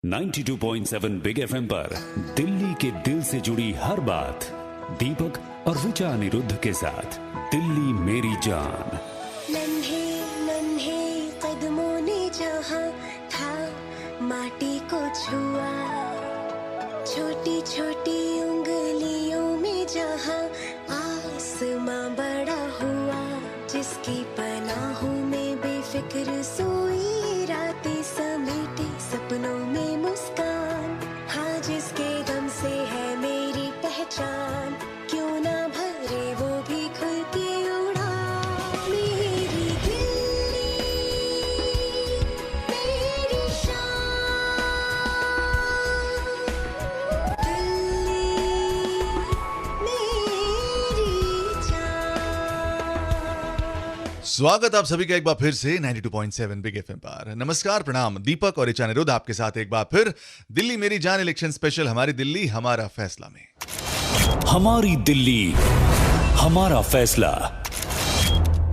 92.7 big FM पर दिल्ली के दिल से जुड़ी हर बात दीपक और ऋचा अनिरुद्ध के साथ दिल्ली मेरी जान। नन्हे नन्हे कदमों ने जहाँ था माटी को छुआ, छोटी छोटी उंगलियों में जहाँ आसमां बड़ा हुआ, जिसकी पनाहों में बेफिक्र सोई रातें समेटे सपनों में मुस्कान, हाँ जिसके दम से है मेरी पहचान, क्यों ना भरे वो भी खुल के उड़ान। मेरी दिल्ली मेरी शान, दिल्ली मेरी जान। स्वागत आप सभी का एक बार फिर से 92.7 बिग एफएम पर। नमस्कार, प्रणाम, दीपक और ऋचा अनिरुद्ध आपके साथ एक बार फिर दिल्ली मेरी जान इलेक्शन स्पेशल हमारी दिल्ली हमारा फैसला में। हमारी दिल्ली हमारा फैसला।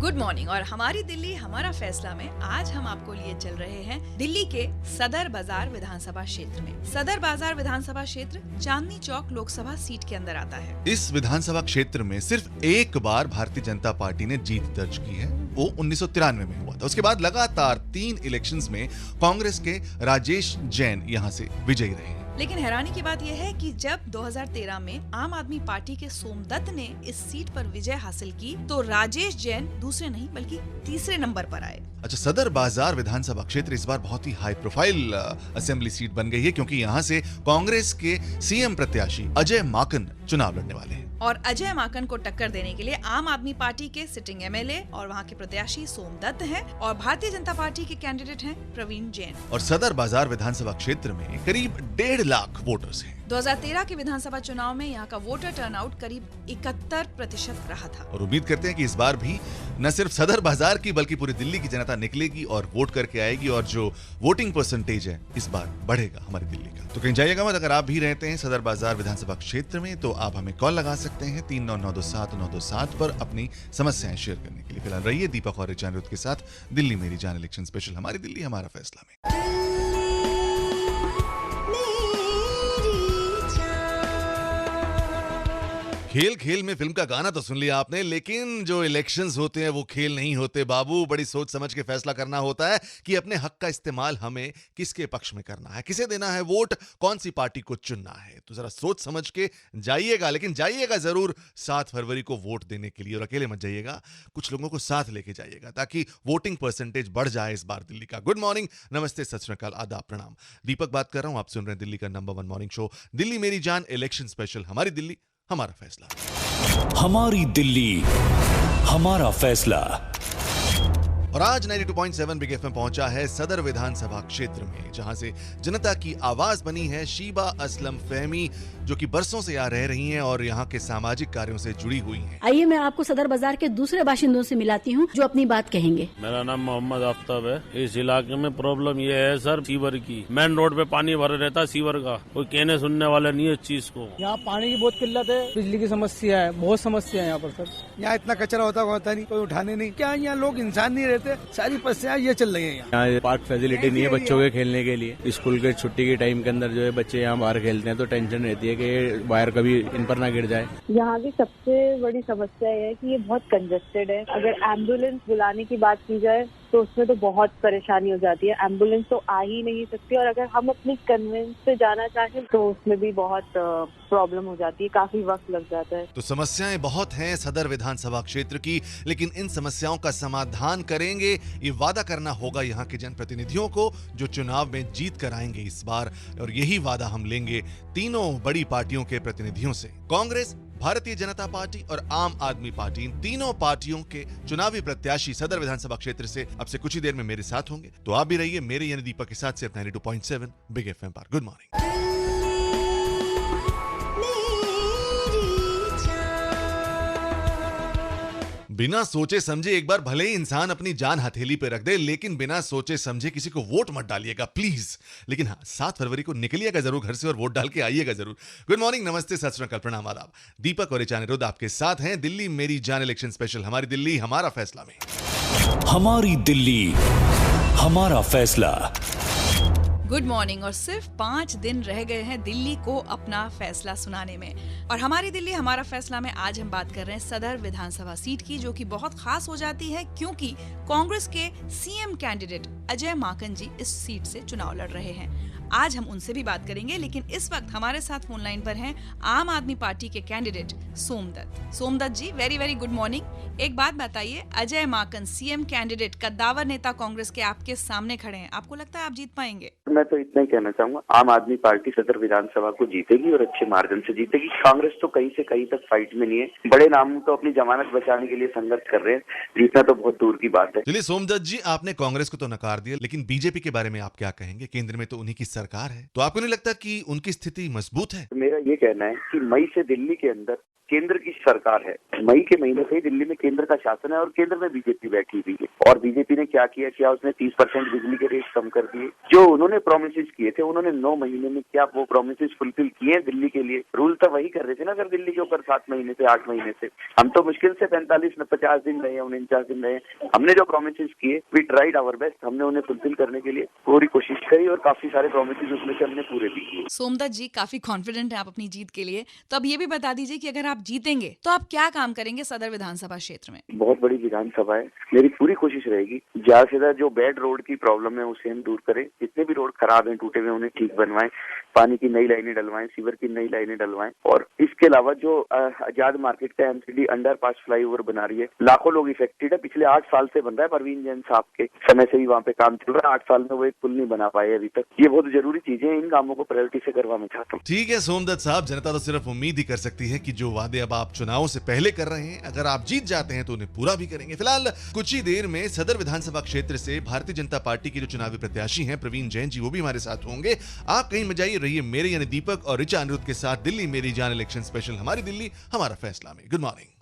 Good morning. और हमारी दिल्ली हमारा फैसला में आज हम आपको लिए चल रहे हैं दिल्ली के सदर बाजार विधानसभा क्षेत्र में। सदर बाजार विधानसभा क्षेत्र चांदनी चौक लोकसभा सीट के अंदर आता है। इस विधानसभा क्षेत्र में सिर्फ एक बार भारतीय जनता पार्टी ने जीत दर्ज की है, वो 1993 में हुआ था। उसके बाद लगातार 3 इलेक्शंस में कांग्रेस के राजेश जैन यहाँ से विजयी रहे हैं। लेकिन हैरानी की बात यह है कि जब 2013 में आम आदमी पार्टी के सोमदत्त ने इस सीट पर विजय हासिल की तो राजेश जैन दूसरे नहीं बल्कि तीसरे नंबर पर आए। अच्छा, सदर बाजार विधानसभा क्षेत्र इस बार बहुत ही हाई प्रोफाइल असेंबली सीट बन गई है, क्योंकि यहाँ से कांग्रेस के सीएम प्रत्याशी अजय माकन चुनाव लड़ने वाले हैं। और अजय माकन को टक्कर देने के लिए आम आदमी पार्टी के सिटिंग एमएलए और वहाँ के प्रत्याशी सोमदत्त हैं और भारतीय जनता पार्टी के कैंडिडेट हैं प्रवीण जैन। और सदर बाजार विधानसभा क्षेत्र में करीब 1.5 लाख वोटर्स हैं। 2013 के विधानसभा चुनाव में यहाँ का वोटर टर्नआउट करीब 71% रहा था। और उम्मीद करते हैं कि इस बार भी न सिर्फ सदर बाजार की बल्कि पूरी दिल्ली की जनता निकलेगी और वोट करके आएगी, और जो वोटिंग परसेंटेज है इस बार बढ़ेगा हमारी दिल्ली का। तो कहीं जाइएगा मत। अगर आप भी रहते हैं सदर बाजार विधानसभा क्षेत्र में तो आप हमें कॉल लगा सकते हैं 39927927 पर अपनी समस्याएं शेयर करने के लिए। फिलहाल रहिए दीपक और ऋचा अनिरुद्ध के साथ दिल्ली मेरी जान इलेक्शन स्पेशल हमारी दिल्ली हमारा फैसला में। खेल खेल में फिल्म का गाना तो सुन लिया आपने, लेकिन जो इलेक्शंस होते हैं वो खेल नहीं होते बाबू। बड़ी सोच समझ के फैसला करना होता है कि अपने हक का इस्तेमाल हमें किसके पक्ष में करना है, किसे देना है वोट, कौन सी पार्टी को चुनना है। तो जरा सोच समझ के जाइएगा, लेकिन जाइएगा जरूर 7 फरवरी को वोट देने के लिए। और अकेले मत जाइएगा, कुछ लोगों को साथ लेके जाइएगा ताकि वोटिंग परसेंटेज बढ़ जाए इस बार दिल्ली का। गुड मॉर्निंग, नमस्ते, सत श्री अकाल, आदाब, प्रणाम। दीपक बात कर रहा हूं, आप सुन रहे हैं दिल्ली का नंबर 1 मॉर्निंग शो दिल्ली मेरी जान इलेक्शन स्पेशल हमारी दिल्ली हमारा फैसला। हमारी दिल्ली हमारा फैसला। और आज 92.7 बिग एफएम पहुंचा है सदर विधानसभा क्षेत्र में, जहां से जनता की आवाज बनी है शीबा असलम फहमी, जो कि बरसों से यहाँ रह रही हैं और यहाँ के सामाजिक कार्यों से जुड़ी हुई हैं। आइए मैं आपको सदर बाजार के दूसरे बाशिंदों से मिलाती हूँ जो अपनी बात कहेंगे। मेरा नाम मोहम्मद आफ्ताब है। इस इलाके में प्रॉब्लम ये है सर, सीवर की। मेन रोड पे पानी भरा रहता है सीवर का, कोई कहने सुनने वाला नहीं है इस चीज को। यहाँ पानी की बहुत किल्लत है, बिजली की समस्या है, बहुत समस्या है यहाँ पर सर। यहाँ इतना कचरा होता नहीं, कोई उठाने नहीं, क्या यहाँ लोग इंसान नहीं रहते, सारी समस्याएं ये चल रही है। यहाँ पार्क फैसिलिटी नहीं है बच्चों के खेलने के लिए। स्कूल के छुट्टी के टाइम के अंदर जो है बच्चे यहाँ बाहर खेलते हैं तो टेंशन रहती है कि वायर कभी इन पर ना गिर जाए। यहाँ की सबसे बड़ी समस्या है कि ये बहुत कंजेस्टेड है। अगर एम्बुलेंस बुलाने की बात की जाए तो उसमें तो बहुत परेशानी हो जाती है, एम्बुलेंस तो आ ही नहीं सकती। और अगर हम अपनी कन्वेंस से जाना चाहें तो उसमें भी बहुत प्रॉब्लम हो जाती है, काफी वक्त लग जाता है। तो समस्याएं बहुत हैं सदर विधानसभा क्षेत्र की, लेकिन इन समस्याओं का समाधान करेंगे ये वादा करना होगा यहाँ के जनप्रतिनिधियों को जो चुनाव में जीत कर आएंगे इस बार। और यही वादा हम लेंगे तीनों बड़ी पार्टियों के प्रतिनिधियों से। कांग्रेस, भारतीय जनता पार्टी और आम आदमी पार्टी, इन तीनों पार्टियों के चुनावी प्रत्याशी सदर विधानसभा क्षेत्र से अब से कुछ ही देर में मेरे साथ होंगे। तो आप भी रहिए मेरे यानी दीपक के साथ सिर्फ 92.7 बिग एफएम पर। Good morning. बिना सोचे समझे एक बार भले ही इंसान अपनी जान हथेली पे रख दे, लेकिन बिना सोचे समझे किसी को वोट मत डालिएगा प्लीज। लेकिन हाँ, 7 फरवरी को निकलिएगा जरूर घर से और वोट डाल के आइएगा जरूर। गुड मॉर्निंग, नमस्ते, सत श्री अकाल, प्रणाम, आदाब। दीपक और ऋचा अनिरुद्ध आपके साथ हैं दिल्ली मेरी जान इलेक्शन स्पेशल हमारी दिल्ली हमारा फैसला में। हमारी दिल्ली हमारा फैसला। Good morning. और सिर्फ 5 दिन रह गए हैं दिल्ली को अपना फैसला सुनाने में। और हमारी दिल्ली हमारा फैसला में आज हम बात कर रहे हैं सदर विधानसभा सीट की, जो कि बहुत खास हो जाती है क्योंकि कांग्रेस के सीएम कैंडिडेट अजय माकन जी इस सीट से चुनाव लड़ रहे हैं। आज हम उनसे भी बात करेंगे, लेकिन इस वक्त हमारे साथ फोन लाइन पर हैं आम आदमी पार्टी के कैंडिडेट सोमदत्त। सोमदत्त जी, वेरी वेरी गुड मॉर्निंग। एक बात बताइए, अजय माकन सीएम कैंडिडेट कद्दावर नेता कांग्रेस के आपके सामने खड़े हैं, आपको लगता है आप जीत पाएंगे? मैं तो इतना ही कहना चाहूंगा, आम आदमी पार्टी सदर विधानसभा को जीतेगी और अच्छे मार्जिन से जीतेगी। कांग्रेस तो कहीं से कहीं तक फाइट में नहीं है, बड़े नाम तो अपनी जमानत बचाने के लिए संघर्ष कर रहे हैं, जीतना तो बहुत दूर की बात है। चलिए सोमदत्त जी, आपने कांग्रेस को तो नकार दिया, लेकिन बीजेपी के बारे में आप क्या कहेंगे? केंद्र में तो उन्हीं की सरकार है, तो आपको नहीं लगता कि उनकी स्थिति मजबूत है? मेरा ये कहना है कि मई से दिल्ली के अंदर केंद्र की सरकार है। मई के महीने से ही दिल्ली में केंद्र का शासन है और केंद्र में बीजेपी बैठी हुई है। और बीजेपी ने क्या किया उसने 30% बिजली के रेट कम कर दिए। जो उन्होंने प्रोमिसेस किए थे, उन्होंने 9 महीने में क्या वो प्रोमिसेस फुलफिल किए दिल्ली के लिए? रूल तो वही कर रहे थे ना अगर दिल्ली के ऊपर 7 महीने से 8 महीने से। हम तो मुश्किल से 45-50 दिन रहे, 49 दिन रहे। हमने जो प्रोमिसेस किए, वी ट्राइड आवर बेस्ट, हमने उन्हें फुलफिल करने के लिए पूरी कोशिश करी और काफी सारे प्रोमिसेस उसमें से हमने पूरे भी किए। सोमदत्त जी, काफी कॉन्फिडेंट है आप अपनी जीत के लिए, तो अब ये भी बता दीजिए कि अगर आप जीतेंगे तो आप क्या काम करेंगे सदर विधानसभा क्षेत्र में? बहुत बड़ी विधानसभा है, मेरी पूरी कोशिश रहेगी ज्यादा से ज्यादा जो बैड रोड की प्रॉब्लम है उसे हम दूर करें। जितने भी रोड खराब हैं, टूटे हुए, उन्हें ठीक बनवाएं, पानी की नई लाइनें डलवाएं, सीवर की नई लाइनें डलवाएं। और इसके अलावा जो आजाद मार्केट का एमसीडी अंडरपास फ्लाईओवर बना रही है, लाखों लोग इफेक्टेड है। पिछले 8 साल से बन रहा है, परवीन जैन साहब के समय से ही वहाँ पे काम चल रहा है। 8 साल में वो एक पुल नहीं बना पाए अभी तक। ये बहुत जरूरी चीजें हैं, इन कामों को प्रायोरिटी से करवाना चाहता हूँ। ठीक है सोमदत्त साहब, जनता तो सिर्फ उम्मीद ही कर सकती है कि जो वादे अब आप चुनाव से पहले कर रहे हैं, अगर आप जीत जाते हैं तो उन्हें पूरा भी करेंगे। फिलहाल कुछ ही देर में सदर विधानसभा क्षेत्र से भारतीय जनता पार्टी के जो चुनावी प्रत्याशी हैं प्रवीण जैन जी, वो भी हमारे साथ होंगे। आप कहीं मत जाइए, रहिए मेरे यानी दीपक और ऋचा अनिरुद्ध के साथ दिल्ली मेरी जान इलेक्शन स्पेशल हमारी दिल्ली हमारा फैसला में। Good morning.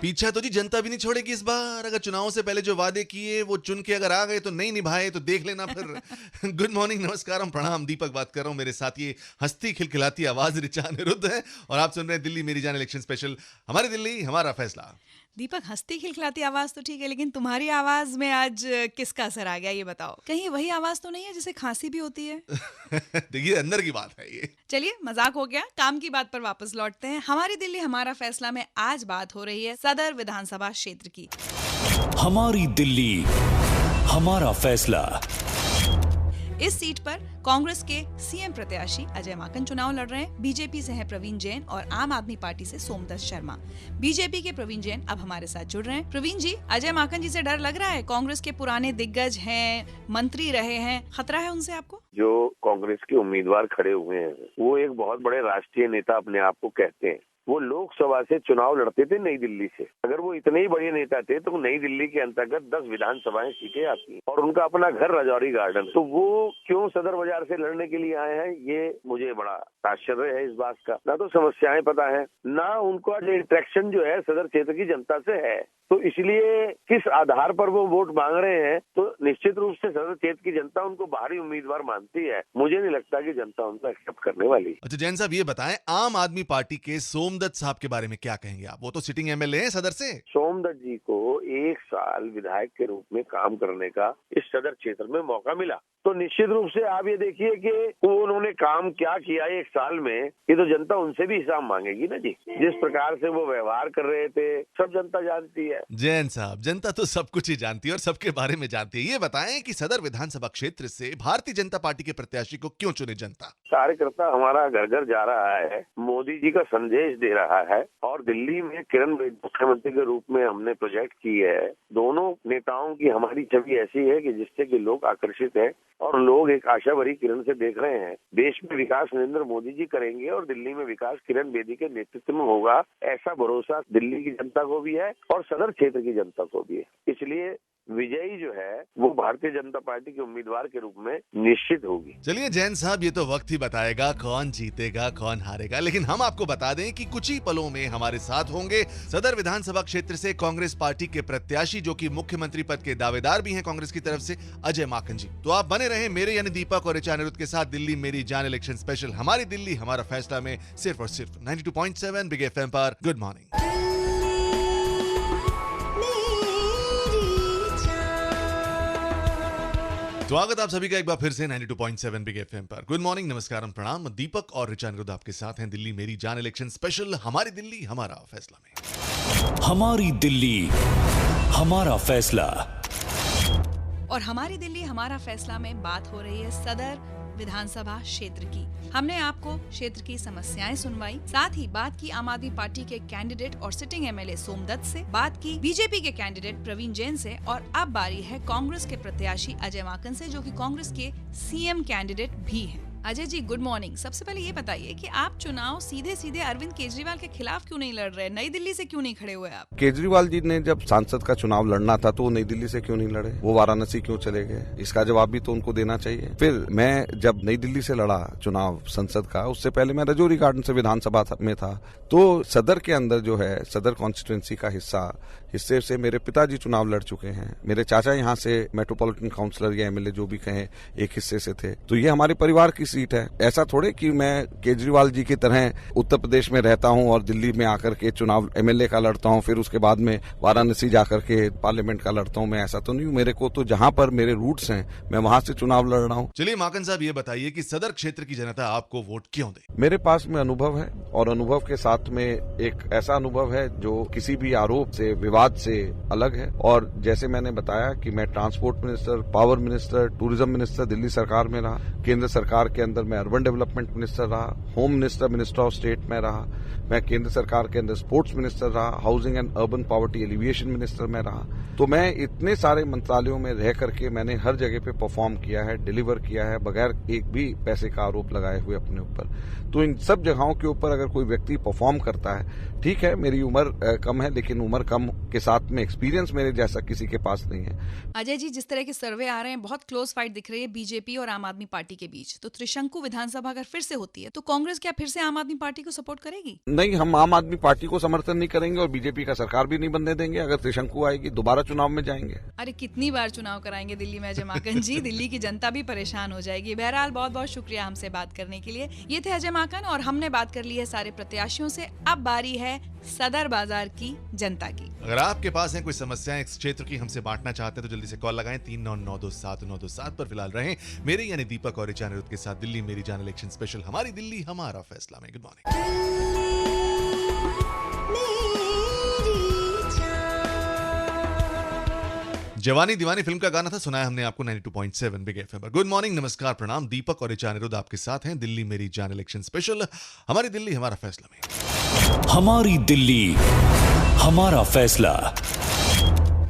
पीछा तो जी जनता भी नहीं छोड़ेगी इस बार। अगर चुनाव से पहले जो वादे किए वो चुन के अगर आ गए तो नहीं निभाए तो देख लेना फिर। गुड मॉर्निंग, नमस्कार, प्रणाम, दीपक बात कर रहा हूं। मेरे साथ ये हंसती खिलखिलाती आवाज ऋचा अनिरुद्ध है और आप सुन रहे हैं दिल्ली मेरी जान इलेक्शन स्पेशल हमारी दिल्ली हमारा फैसला। दीपक, हंसती खिलखिलाती आवाज तो ठीक है, लेकिन तुम्हारी आवाज में आज किसका असर आ गया ये बताओ? कहीं वही आवाज तो नहीं है जिसे खांसी भी होती है? देखिए अंदर की बात है ये। चलिए मजाक हो गया, काम की बात पर वापस लौटते हैं। हमारी दिल्ली हमारा फैसला में आज बात हो रही है सदर विधानसभा क्षेत्र की। हमारी दिल्ली हमारा फैसला। इस सीट पर कांग्रेस के सीएम प्रत्याशी अजय माकन चुनाव लड़ रहे हैं। बीजेपी से हैं प्रवीण जैन और आम आदमी पार्टी से सोमदत्त शर्मा। बीजेपी के प्रवीण जैन अब हमारे साथ जुड़ रहे हैं। प्रवीण जी, अजय माकन जी से डर लग रहा है? कांग्रेस के पुराने दिग्गज हैं, मंत्री रहे हैं, खतरा है उनसे आपको? जो कांग्रेस के उम्मीदवार खड़े हुए हैं वो एक बहुत बड़े राष्ट्रीय नेता अपने आप को कहते हैं। वो लोकसभा से चुनाव लड़ते थे नई दिल्ली से। अगर वो इतने ही बड़े नेता थे तो नई दिल्ली के अंतर्गत 10 विधानसभाएं सीटें आती हैं और उनका अपना घर राजौरी गार्डन। तो वो क्यों सदर बाजार से लड़ने के लिए आए हैं, ये मुझे बड़ा आश्चर्य है इस बात का। ना तो समस्याएं पता है, ना उनका जो इंटरेक्शन जो है सदर क्षेत्र की जनता से है। तो इसलिए किस आधार पर वो वोट मांग रहे हैं, तो निश्चित रूप से सदर क्षेत्र की जनता उनको बाहरी उम्मीदवार मानती है। मुझे नहीं लगता कि जनता उनको एक्सेप्ट करने वाली। अच्छा जैन साहब, ये बताएं आम आदमी पार्टी के सोमदत्त साहब के बारे में क्या कहेंगे आप? वो तो सिटिंग एमएलए हैं सदर से। सोमदत्त जी को 1 साल विधायक के रूप में काम करने का इस सदर क्षेत्र में मौका मिला, तो निश्चित रूप से आप ये देखिए कि वो उन्होंने काम क्या किया 1 साल में, ये तो जनता उनसे भी हिसाब मांगेगी ना जी। जिस प्रकार से वो व्यवहार कर रहे थे सब जनता जानती है। जैन साहब, जनता तो सब कुछ ही जानती है और सबके बारे में जानती है। ये बताएं कि सदर विधानसभा क्षेत्र से भारतीय जनता पार्टी के प्रत्याशी को क्यों चुने जनता? कार्यकर्ता हमारा घर घर जा रहा है, मोदी जी का संदेश दे रहा है और दिल्ली में किरण बेदी मुख्यमंत्री के रूप में हमने प्रोजेक्ट की है। दोनों नेताओं की हमारी छवि ऐसी है कि जिससे कि लोग आकर्षित हैं और लोग एक आशा भरी किरण से देख रहे हैं। देश में विकास नरेंद्र मोदी जी करेंगे और दिल्ली में विकास किरण बेदी के नेतृत्व में होगा, ऐसा भरोसा दिल्ली की जनता को भी है और सदर क्षेत्र की जनता को भी है। इसलिए विजयी जो है वो भारतीय जनता पार्टी के उम्मीदवार के रूप में निश्चित होगी। चलिए जैन साहब, ये तो वक्त ही बताएगा कौन जीतेगा कौन हारेगा, लेकिन हम आपको बता दें कि कुछ ही पलों में हमारे साथ होंगे सदर विधानसभा क्षेत्र से कांग्रेस पार्टी के प्रत्याशी जो कि मुख्यमंत्री पद के दावेदार भी हैं कांग्रेस की तरफ से, अजय माकन जी। तो आप बने रहे मेरे यानी दीपक और ऋचा अनिरुद्ध के साथ दिल्ली मेरी जान इलेक्शन स्पेशल हमारी दिल्ली हमारा फैसला में सिर्फ और सिर्फ 92.7 बिग एफएम पर। Good morning. स्वागत आप सभी का एक बार फिर से 92.7 बिग एफएम पर। गुड मॉर्निंग, नमस्कार, प्रणाम। दीपक और ऋचा अनिरुद्ध आपके साथ हैं दिल्ली मेरी जान इलेक्शन स्पेशल हमारी दिल्ली हमारा फैसला में। हमारी दिल्ली हमारा फैसला। और हमारी दिल्ली हमारा फैसला में बात हो रही है सदर विधानसभा क्षेत्र की। हमने आपको क्षेत्र की समस्याएं सुनवाई, साथ ही बात की आम आदमी पार्टी के कैंडिडेट और सिटिंग एमएलए सोमदत्त से, बात की बीजेपी के कैंडिडेट प्रवीण जैन से, और अब बारी है कांग्रेस के प्रत्याशी अजय माकन से, जो कि कांग्रेस के सीएम कैंडिडेट भी हैं। Ajay ji, good morning. सबसे पहले ये बताइए कि आप चुनाव सीधे सीधे अरविंद केजरीवाल के खिलाफ क्यों नहीं लड़ रहे? नई दिल्ली से क्यों नहीं खड़े हुए आप? केजरीवाल जी ने जब सांसद का चुनाव लड़ना था तो वो नई दिल्ली से क्यों नहीं लड़े? वो वाराणसी क्यों चले गए? इसका जवाब भी तो उनको देना चाहिए। फिर मैं जब नई दिल्ली से लड़ा चुनाव संसद का, उससे पहले मैं रजौरी गार्डन से विधानसभा में था। तो सदर के अंदर जो है सदर कॉन्स्टिट्यूंसी का हिस्से से मेरे पिताजी चुनाव लड़ चुके हैं। मेरे चाचा यहाँ से मेट्रोपॉलिटन काउंसिलर या एमएलए जो भी कहें एक हिस्से से थे। तो ये हमारे परिवार की सीट है। ऐसा थोड़े कि मैं केजरीवाल जी की तरह उत्तर प्रदेश में रहता हूं और दिल्ली में आकर के चुनाव एमएलए का लड़ता हूं, फिर उसके बाद में वाराणसी जाकर के पार्लियामेंट का लड़ता हूं। मैं ऐसा तो नहीं हूं। मेरे को तो जहां पर मेरे रूट्स हैं मैं वहां से चुनाव लड़ रहा हूं। चलिए माकन साहब, ये बताइए कि सदर क्षेत्र की जनता आपको वोट क्यों दे? मेरे पास में अनुभव है और अनुभव के साथ में एक ऐसा अनुभव है जो किसी भी आरोप से, विवाद से अलग है। और जैसे मैंने बताया कि मैं transport minister, power minister, tourism minister Delhi सरकार में रहा, केंद्र सरकार के अंदर मैं अर्बन डेवलपमेंट मिनिस्टर रहा, home minister, minister of state में रहा, मैं केंद्र सरकार के अंदर स्पोर्ट्स मिनिस्टर रहा, housing and urban poverty alleviation minister में रहा। तो मैं इतने सारे मंत्रालयों में रह करके मैंने हर जगह पे परफॉर्म किया है, डिलीवर किया है, बगैर एक भी पैसे का आरोप लगाए हुए अपने ऊपर। तो इन सब जगहों के ऊपर अगर कोई व्यक्ति परफॉर्म करता है, ठीक है मेरी उम्र कम है, लेकिन उम्र कम के साथ में एक्सपीरियंस मेरे जैसा किसी के पास नहीं है। अजय जी, जिस तरह के सर्वे आ रहे हैं, बहुत क्लोज फाइट दिख रही है बीजेपी और आम आदमी पार्टी के बीच। तो त्रिशंकु विधानसभा अगर फिर से होती है तो कांग्रेस क्या फिर से आम आदमी पार्टी को सपोर्ट करेगी? नहीं, हम आम आदमी पार्टी को समर्थन नहीं करेंगे और बीजेपी का सरकार भी नहीं बनने देंगे। अगर त्रिशंकु आएगी दोबारा चुनाव में जाएंगे। अरे कितनी बार चुनाव कराएंगे दिल्ली में अजय माकन जी? दिल्ली की जनता भी परेशान हो जाएगी। बहरहाल बहुत बहुत शुक्रिया हमसे बात करने के लिए। ये थे अजय माकन और हमने बात कर ली है सारे प्रत्याशियों से। अब बारी है सदर बाजार की जनता की। अगर आपके पास है कोई समस्याएं इस क्षेत्र की हमसे बांटना चाहते हैं तो जल्दी से कॉल लगाएं 39927927 पर। फिलहाल रहें मेरे यानी दीपक और ऋचा अनिरुद्ध के साथ दिल्ली मेरी जान इलेक्शन स्पेशल हमारी दिल्ली हमारा फैसला में। Good morning. जवानी दीवानी फिल्म का गाना था, सुनाया हमने आपको 92.7 बिग एफएम पर। गुड मॉर्निंग, नमस्कार, प्रणाम। दीपक और ऋचा अनिरुद्ध आपके साथ हैं दिल्ली मेरी जान इलेक्शन स्पेशल हमारी दिल्ली हमारा फैसला में। हमारी दिल्ली हमारा फैसला।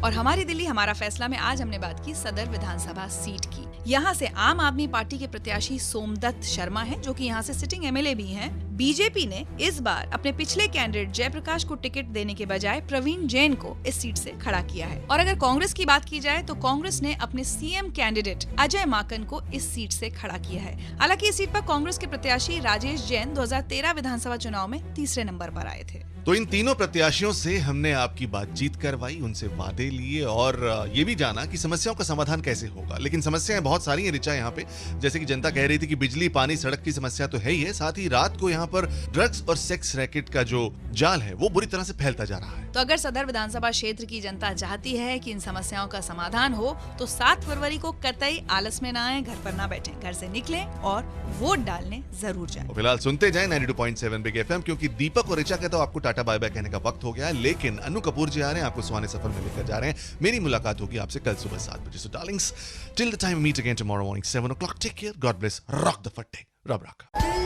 और हमारी दिल्ली हमारा फैसला में आज हमने बात की सदर विधानसभा सीट की। यहाँ से आम आदमी पार्टी के प्रत्याशी सोमदत्त शर्मा हैं, जो कि यहाँ से सिटिंग एमएलए भी हैं। बीजेपी ने इस बार अपने पिछले कैंडिडेट जयप्रकाश को टिकट देने के बजाय प्रवीण जैन को इस सीट से खड़ा किया है। और अगर कांग्रेस की बात की जाए तो कांग्रेस ने अपने सीएम कैंडिडेट अजय माकन को इस सीट से खड़ा किया है। हालांकि इस सीट पर कांग्रेस के प्रत्याशी राजेश जैन 2013 विधानसभा चुनाव में तीसरे नंबर पर आए थे। तो इन तीनों प्रत्याशियों से हमने आपकी बातचीत करवाई, उनसे वादे लिए और ये भी जाना कि समस्याओं का समाधान कैसे होगा। लेकिन समस्याएं बहुत सारी हैं ऋचा यहाँ पे। जैसे कि जनता कह रही थी कि बिजली, पानी, सड़क की समस्या तो है ही है, साथ ही रात को यहाँ पर ड्रग्स और सेक्स रैकेट का जो जाल है वो बुरी तरह से फैलता जा रहा है। तो अगर सदर विधानसभा क्षेत्र की जनता चाहती है कि इन समस्याओं का समाधान हो तो 7 फरवरी को कतई आलस में ना आए, घर पर ना बैठे, घर से निकलें और वोट डालने जरूर जाएं। फिलहाल सुनते जाएं 92.7 बिग एफएम, क्योंकि दीपक और ऋचा के तो आपको टाटा बाय बाय कहने का वक्त हो गया है। लेकिन अनु कपूर जी आ रहे हैं, आपको सुहाने सफर में लेकर जा रहे हैं। मेरी मुलाकात होगी आपसे कल सुबह 7 बजे। So darlings, till the time meet again tomorrow morning 7 o'clock, take care, god bless, rock the फट्टे, रब रखा।